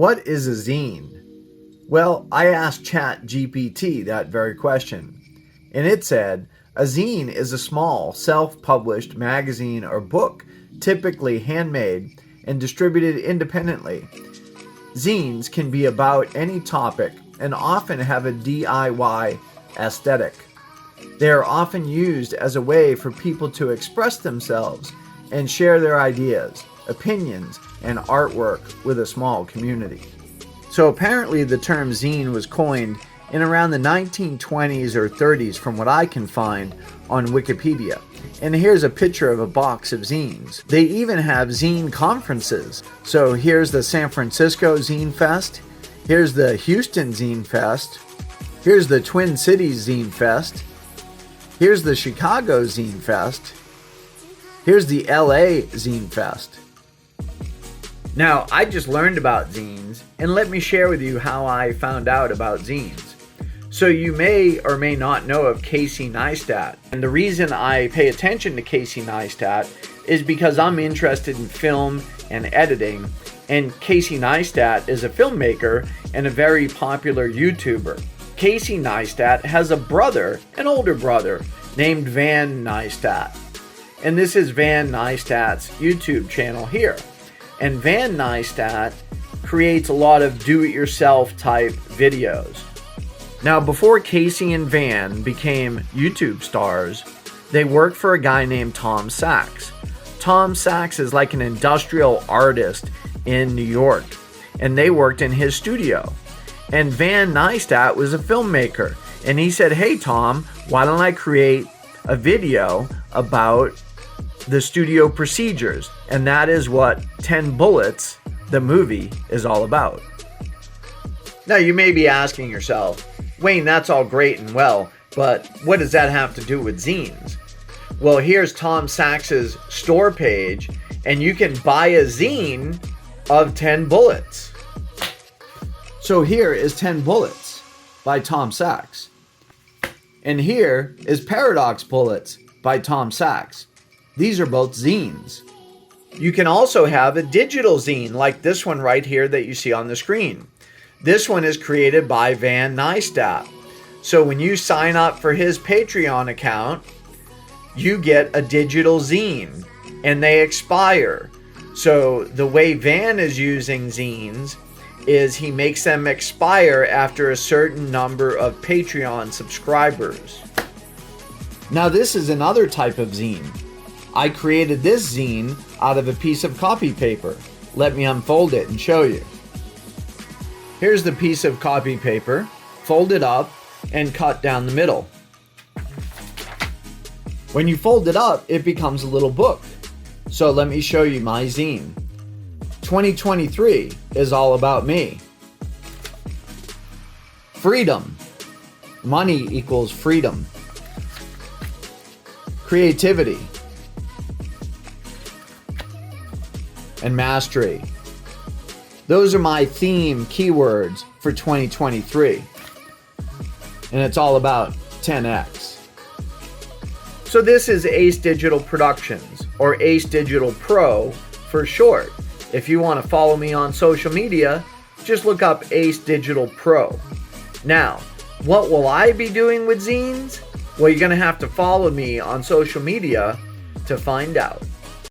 What is a zine? Well, I asked ChatGPT that very question, and it said, a zine is a small, self-published magazine or book, typically handmade and distributed independently. Zines can be about any topic and often have a DIY aesthetic. They are often used as a way for people to express themselves and share their ideas, opinions, and artwork with a small community. So apparently the term zine was coined in around the 1920s or 30s from what I can find on Wikipedia. And here's a picture of a box of zines. They even have zine conferences. So here's the San Francisco Zine Fest. Here's the Houston Zine Fest. Here's the Twin Cities Zine Fest. Here's the Chicago Zine Fest. Here's the LA Zine Fest. Now, I just learned about zines, and let me share with you how I found out about zines. So you may or may not know of Casey Neistat, and the reason I pay attention to Casey Neistat is because I'm interested in film and editing, and Casey Neistat is a filmmaker and a very popular YouTuber. Casey Neistat has a brother, an older brother, named Van Neistat, and this is Van Neistat's YouTube channel here. And Van Neistat creates a lot of do-it-yourself type videos. Now, before Casey and Van became YouTube stars, they worked for a guy named Tom Sachs. Tom Sachs is like an industrial artist in New York, and they worked in his studio. And Van Neistat was a filmmaker, and he said, hey Tom, why don't I create a video about the studio procedures? And that is what 10 Bullets, the movie, is all about. Now you may be asking yourself, Wayne, that's all great and well, but what does that have to do with zines? Well, here's Tom Sachs's store page, and you can buy a zine of 10 Bullets. So here is 10 Bullets by Tom Sachs. And here is Paradox Bullets by Tom Sachs. These are both zines. You can also have a digital zine like this one right here that you see on the screen. This one is created by Van Neistat. So when you sign up for his Patreon account, you get a digital zine and they expire. So the way Van is using zines is he makes them expire after a certain number of Patreon subscribers. Now this is another type of zine. I created this zine out of a piece of copy paper. Let me unfold it and show you. Here's the piece of copy paper, folded up and cut down the middle. When you fold it up, it becomes a little book. So let me show you my zine. 2023 is all about me. Freedom. Money equals freedom. Creativity. And mastery. Those are my theme keywords for 2023. And it's all about 10x. So this is Ace Digital Productions, or Ace Digital Pro for short. If you want to follow me on social media, just look up Ace Digital Pro. Now, what will I be doing with zines? Well, you're going to have to follow me on social media to find out.